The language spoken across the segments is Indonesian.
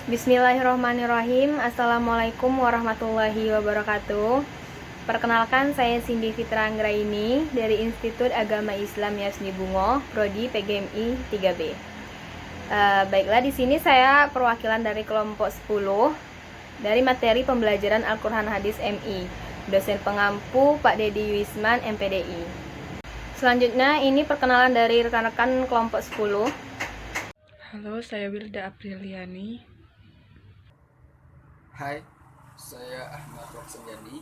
Bismillahirrahmanirrahim. Assalamualaikum warahmatullahi wabarakatuh. Perkenalkan, saya Cindy Fitra Anggraini dari Institut Agama Islam Yasni Bungo, Prodi PGMI 3B. Baiklah, di sini saya perwakilan dari kelompok 10 dari materi pembelajaran Al-Quran Hadis MI, dosen pengampu Pak Dedi Wisman MPDI. Selanjutnya ini perkenalan dari rekan-rekan kelompok 10. Halo, saya Wilda Apriliani. Hai, saya Ahmad Roksenjani.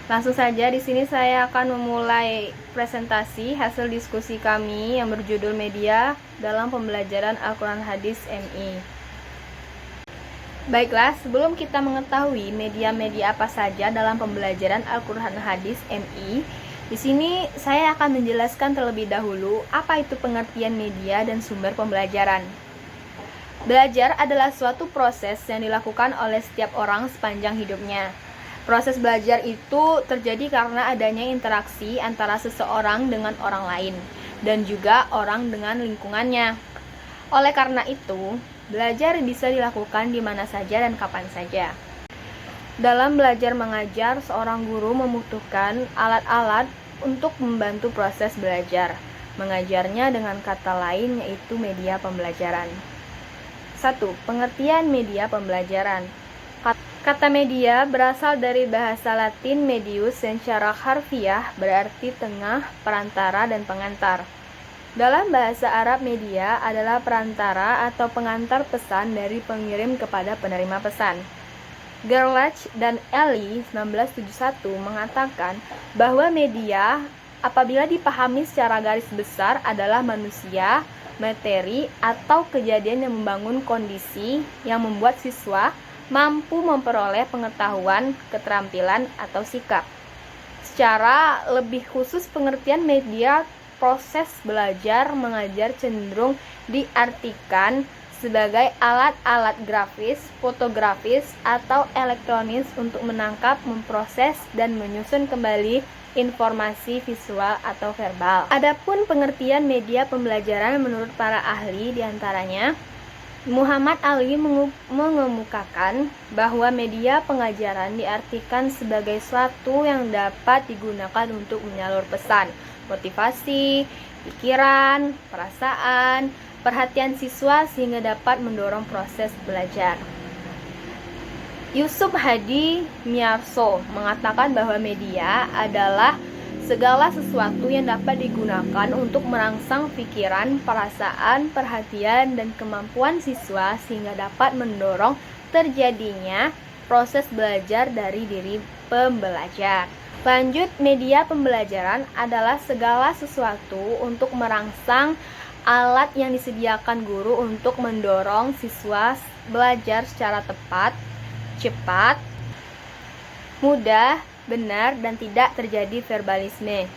Langsung saja, di sini saya akan memulai presentasi hasil diskusi kami yang berjudul Media dalam Pembelajaran Al-Quran Hadis MI. Baiklah, sebelum kita mengetahui media-media apa saja dalam pembelajaran Al-Quran Hadis MI, di sini saya akan menjelaskan terlebih dahulu apa itu pengertian media dan sumber pembelajaran. Belajar adalah suatu proses yang dilakukan oleh setiap orang sepanjang hidupnya. Proses belajar itu terjadi karena adanya interaksi antara seseorang dengan orang lain dan juga orang dengan lingkungannya. Oleh karena itu, belajar bisa dilakukan di mana saja dan kapan saja. Dalam belajar mengajar, seorang guru membutuhkan alat-alat untuk membantu proses belajar. Mengajarnya dengan kata lain yaitu media pembelajaran. 1. Pengertian media pembelajaran. Kata media berasal dari bahasa Latin medius yang secara harfiah berarti tengah, perantara, dan pengantar. Dalam bahasa Arab, media adalah perantara atau pengantar pesan dari pengirim kepada penerima pesan. Gerlach dan Ely 1971 mengatakan bahwa media apabila dipahami secara garis besar adalah manusia, materi, atau kejadian yang membangun kondisi yang membuat siswa mampu memperoleh pengetahuan, keterampilan, atau sikap. Secara lebih khusus, pengertian media proses belajar mengajar cenderung diartikan sebagai alat-alat grafis, fotografis, atau elektronis untuk menangkap, memproses, dan menyusun kembali informasi visual atau verbal. Adapun pengertian media pembelajaran menurut para ahli, diantaranya Muhammad Ali mengemukakan bahwa media pengajaran diartikan sebagai suatu yang dapat digunakan untuk menyalur pesan, motivasi, pikiran, perasaan, perhatian siswa sehingga dapat mendorong proses belajar. Yusuf Hadi Miarso mengatakan bahwa media adalah segala sesuatu yang dapat digunakan untuk merangsang pikiran, perasaan, perhatian, dan kemampuan siswa sehingga dapat mendorong terjadinya proses belajar dari diri pembelajar. Lanjut, media pembelajaran adalah segala sesuatu untuk merangsang alat yang disediakan guru untuk mendorong siswa belajar secara tepat, cepat, mudah, benar, dan tidak terjadi verbalisme.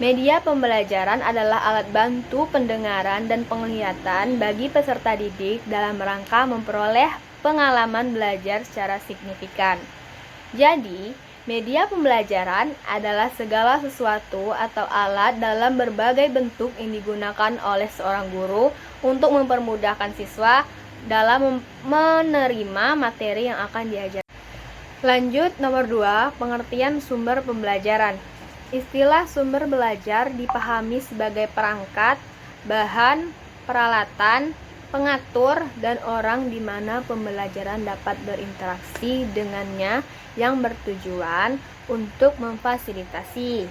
Media pembelajaran adalah alat bantu pendengaran dan penglihatan bagi peserta didik dalam rangka memperoleh pengalaman belajar secara signifikan. Jadi, media pembelajaran adalah segala sesuatu atau alat dalam berbagai bentuk yang digunakan oleh seorang guru untuk mempermudahkan siswa dalam menerima materi yang akan diajar. Lanjut, nomor 2, pengertian sumber pembelajaran. Istilah sumber belajar dipahami sebagai perangkat, bahan, peralatan, pengatur, dan orang di mana pembelajaran dapat berinteraksi dengannya yang bertujuan untuk memfasilitasi.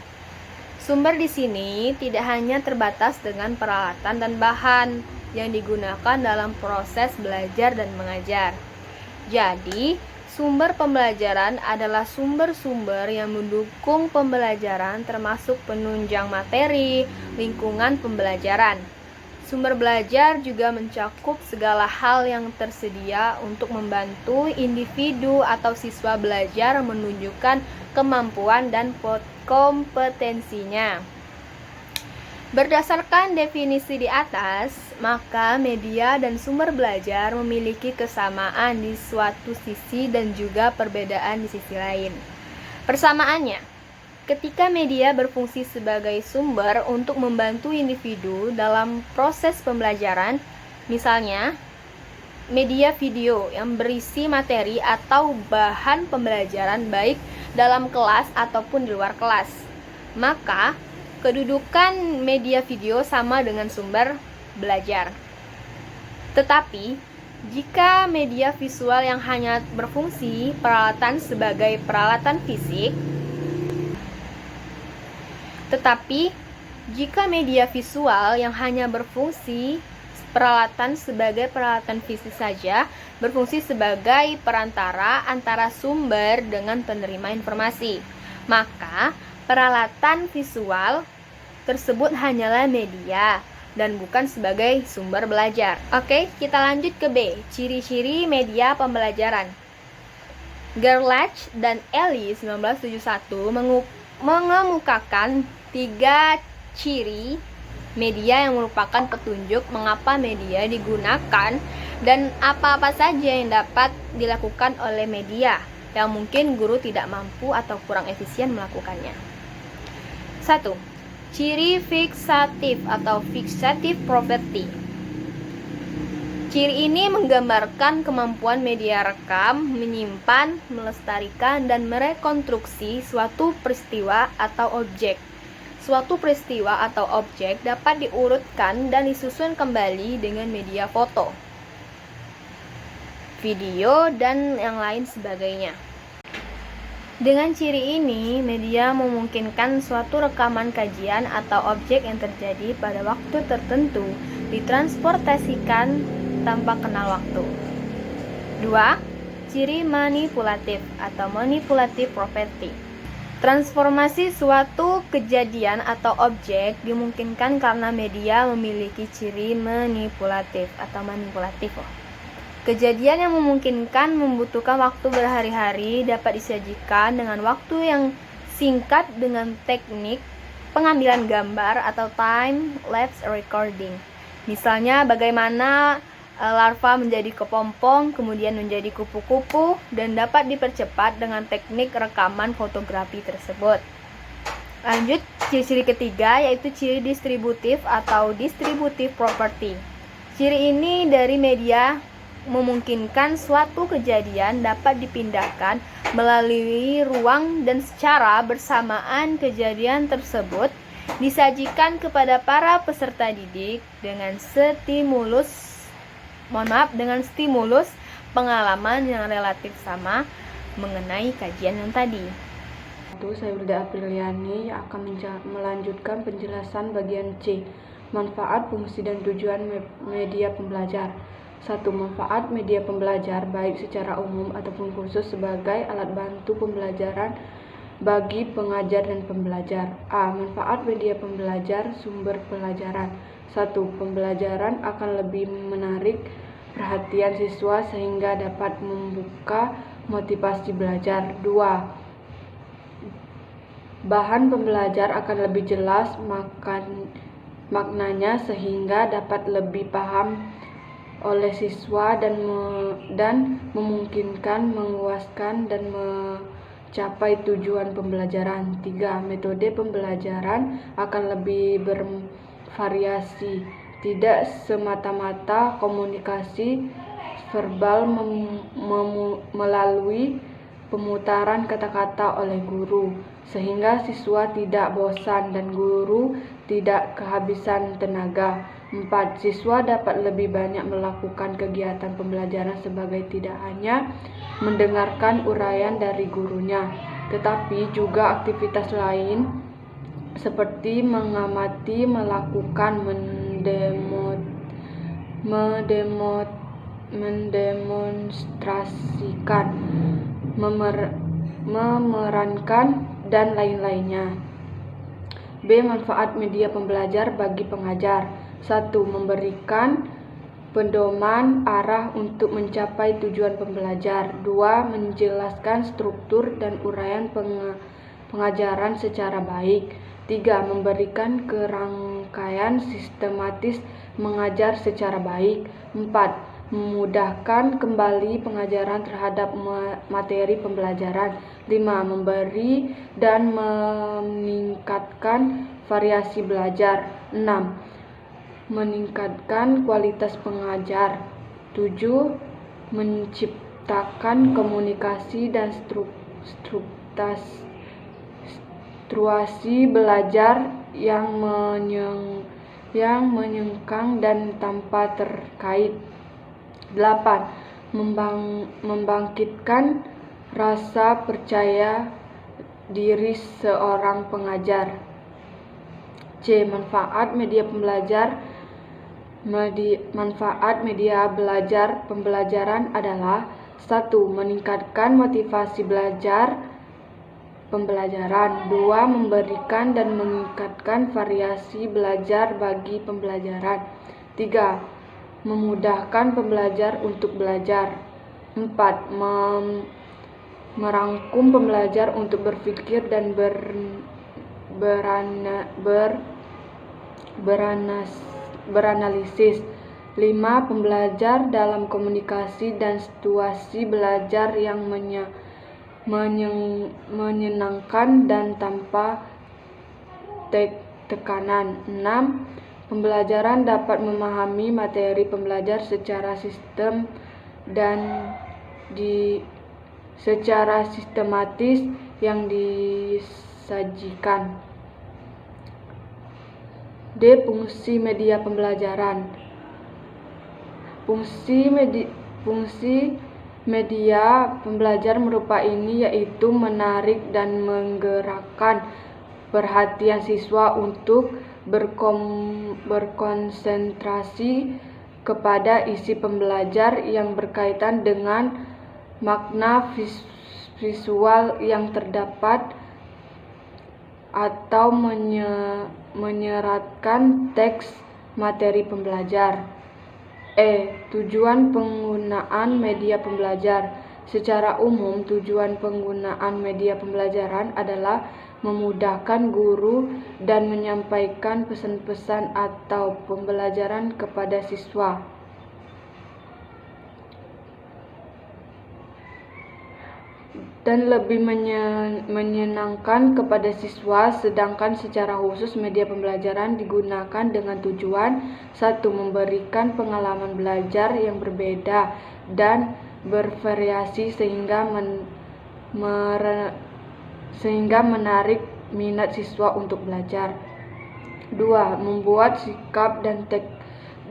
Sumber di sini tidak hanya terbatas dengan peralatan dan bahan yang digunakan dalam proses belajar dan mengajar. Jadi, sumber pembelajaran adalah sumber-sumber yang mendukung pembelajaran termasuk penunjang materi, lingkungan pembelajaran. Sumber belajar juga mencakup segala hal yang tersedia untuk membantu individu atau siswa belajar menunjukkan kemampuan dan kompetensinya. Berdasarkan definisi di atas, maka media dan sumber belajar memiliki kesamaan di suatu sisi dan juga perbedaan di sisi lain. Persamaannya, ketika media berfungsi sebagai sumber untuk membantu individu dalam proses pembelajaran, misalnya media video yang berisi materi atau bahan pembelajaran baik dalam kelas ataupun di luar kelas. Maka, kedudukan media video sama dengan sumber belajar. Tetapi, jika media visual yang hanya berfungsi peralatan sebagai peralatan fisik, saja, berfungsi sebagai perantara antara sumber dengan penerima informasi, maka peralatan visual tersebut hanyalah media dan bukan sebagai sumber belajar. Oke, kita lanjut ke B, ciri-ciri media pembelajaran. Gerlach dan Ellis 1971 mengemukakan 3 ciri media yang merupakan petunjuk mengapa media digunakan dan apa-apa saja yang dapat dilakukan oleh media yang mungkin guru tidak mampu atau kurang efisien melakukannya. 1. Ciri fiksatif atau fixative property. Ciri ini menggambarkan kemampuan media rekam menyimpan, melestarikan, dan merekonstruksi suatu peristiwa atau objek. Suatu peristiwa atau objek dapat diurutkan dan disusun kembali dengan media foto, video, dan yang lain sebagainya. Dengan ciri ini, media memungkinkan suatu rekaman kajian atau objek yang terjadi pada waktu tertentu ditransportasikan tanpa kenal waktu. 2. Ciri manipulatif atau manipulative property. Transformasi suatu kejadian atau objek dimungkinkan karena media memiliki ciri manipulatif atau manipulatif. Kejadian yang memungkinkan membutuhkan waktu berhari-hari dapat disajikan dengan waktu yang singkat dengan teknik pengambilan gambar atau time-lapse recording. Misalnya bagaimana larva menjadi kepompong, kemudian menjadi kupu-kupu, dan dapat dipercepat dengan teknik rekaman fotografi tersebut. Lanjut, ciri-ciri ketiga yaitu ciri distributif atau distributive property. Ciri ini dari media memungkinkan suatu kejadian dapat dipindahkan melalui ruang dan secara bersamaan kejadian tersebut disajikan kepada para peserta didik dengan stimulus pengalaman yang relatif sama mengenai kajian yang tadi. Saya Wilda Apriliani yang akan melanjutkan penjelasan bagian C, manfaat, fungsi, dan tujuan media pembelajar. 1. Manfaat media pembelajar baik secara umum ataupun khusus sebagai alat bantu pembelajaran bagi pengajar dan pembelajar. A. Manfaat media pembelajar sumber pelajaran. 1. Pembelajaran akan lebih menarik perhatian siswa sehingga dapat membuka motivasi belajar. 2. Bahan pembelajar akan lebih jelas maknanya sehingga dapat lebih paham oleh siswa dan memungkinkan menguaskan dan mencapai tujuan pembelajaran. 3. Metode pembelajaran akan lebih bervariasi, tidak semata-mata komunikasi verbal melalui pemutaran kata-kata oleh guru, sehingga siswa tidak bosan dan guru tidak kehabisan tenaga. 4. Siswa dapat lebih banyak melakukan kegiatan pembelajaran sebagai tidak hanya mendengarkan uraian dari gurunya, tetapi juga aktivitas lain seperti mengamati, melakukan, mendemonstrasikan, memerankan, dan lain-lainnya. B. Manfaat media pembelajar bagi pengajar. 1. Memberikan pedoman arah untuk mencapai tujuan pembelajar. 2. Menjelaskan struktur dan uraian pengajaran secara baik. 3. Memberikan kerangkaian sistematis mengajar secara baik. 4. Memudahkan kembali pengajaran terhadap materi pembelajaran. 5. Memberi dan meningkatkan variasi belajar. 6. Meningkatkan kualitas pengajar. 7. Menciptakan komunikasi dan strukturasi belajar yang menyengkang dan tanpa terkait. 8. Membangkitkan rasa percaya diri seorang pengajar. C. Manfaat media belajar pembelajaran adalah 1. Meningkatkan motivasi pembelajaran. 2. Memberikan dan meningkatkan variasi belajar bagi pembelajaran. 3. Memudahkan pembelajar untuk belajar. 4. Merangkum pembelajar untuk berpikir dan beranalisis. 5. Pembelajar dalam komunikasi dan situasi belajar yang menyenangkan dan tanpa tekanan. 6. Pembelajaran dapat memahami materi pembelajar secara sistem dan secara sistematis yang disajikan. D. Fungsi media pembelajaran. Fungsi media pembelajar berupa ini yaitu menarik dan menggerakkan perhatian siswa untuk berkonsentrasi kepada isi pembelajar yang berkaitan dengan makna visual yang terdapat atau menyeratkan teks materi pembelajar. Tujuan penggunaan media pembelajar. Secara umum, tujuan penggunaan media pembelajaran adalah memudahkan guru dan menyampaikan pesan-pesan atau pembelajaran kepada siswa. Dan lebih menyenangkan kepada siswa, sedangkan secara khusus media pembelajaran digunakan dengan tujuan 1. Memberikan pengalaman belajar yang berbeda dan bervariasi sehingga menarik minat siswa untuk belajar. 2. Membuat sikap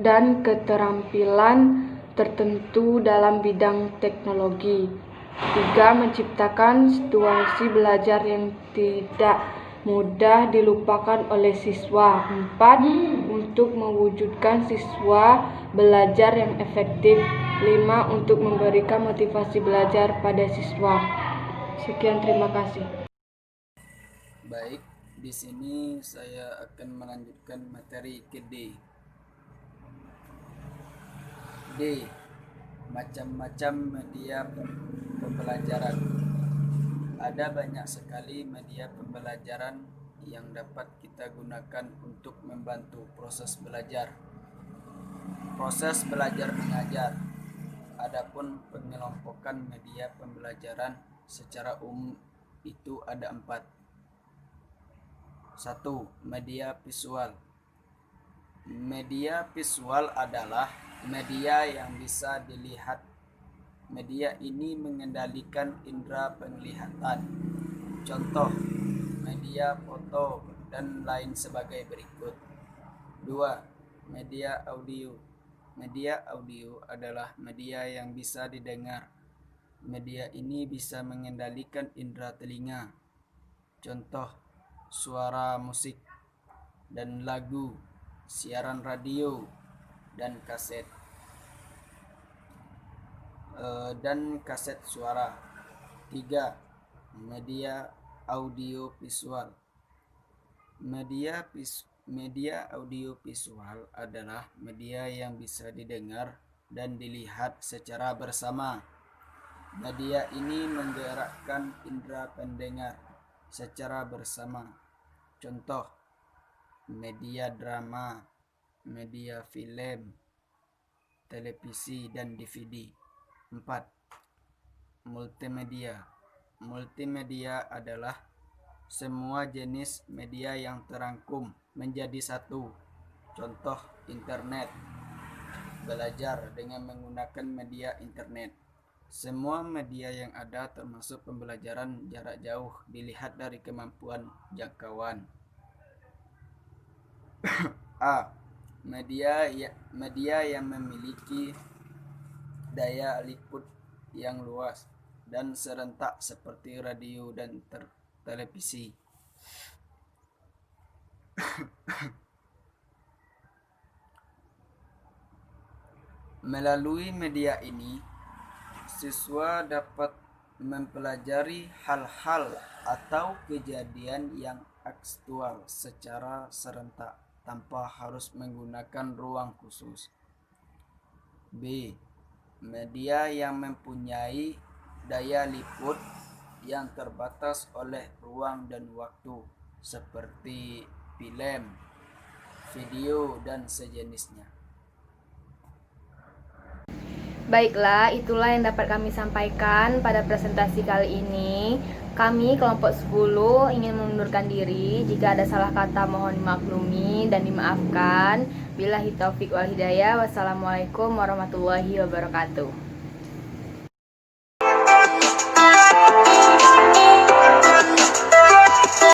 dan keterampilan tertentu dalam bidang teknologi. 3. Menciptakan situasi belajar yang tidak mudah dilupakan oleh siswa. 4. Untuk mewujudkan siswa belajar yang efektif. 5. Untuk memberikan motivasi belajar pada siswa. Sekian, terima kasih. Baik, di sini saya akan melanjutkan materi ke D. D. Macam-macam media pembelajaran. Ada banyak sekali media pembelajaran yang dapat kita gunakan untuk membantu proses belajar. Proses belajar mengajar. Adapun pengelompokan media pembelajaran secara umum itu ada 4. 1. Media visual. Media visual adalah media yang bisa dilihat. Media ini mengendalikan indera penglihatan. Contoh, media foto dan lain sebagai berikut. 2. Media audio. Media audio adalah media yang bisa didengar. Media ini bisa mengendalikan indera telinga. Contoh, suara musik dan lagu, siaran radio, dan kaset suara. 3. Media audio visual. Media audio visual adalah media yang bisa didengar dan dilihat secara bersama. Media ini menggerakkan indera pendengar secara bersama. Contoh, media drama, media film, televisi, dan DVD. 4. Multimedia. Multimedia adalah semua jenis media yang terangkum menjadi satu. Contoh, internet. belajar dengan menggunakan media internet. Semua media yang ada termasuk pembelajaran jarak jauh dilihat dari kemampuan jangkauan. A. Media yang memiliki daya liput yang luas dan serentak seperti radio dan televisi. Melalui media ini, siswa dapat mempelajari hal-hal atau kejadian yang aktual secara serentak tanpa harus menggunakan ruang khusus. B. Media yang mempunyai daya liput yang terbatas oleh ruang dan waktu seperti film, video, dan sejenisnya. Baiklah, itulah yang dapat kami sampaikan pada presentasi kali ini. Kami kelompok 10 ingin mengundurkan diri. Jika ada salah kata mohon dimaklumi dan dimaafkan. Billahi taufik wal hidayah. Wassalamualaikum warahmatullahi wabarakatuh.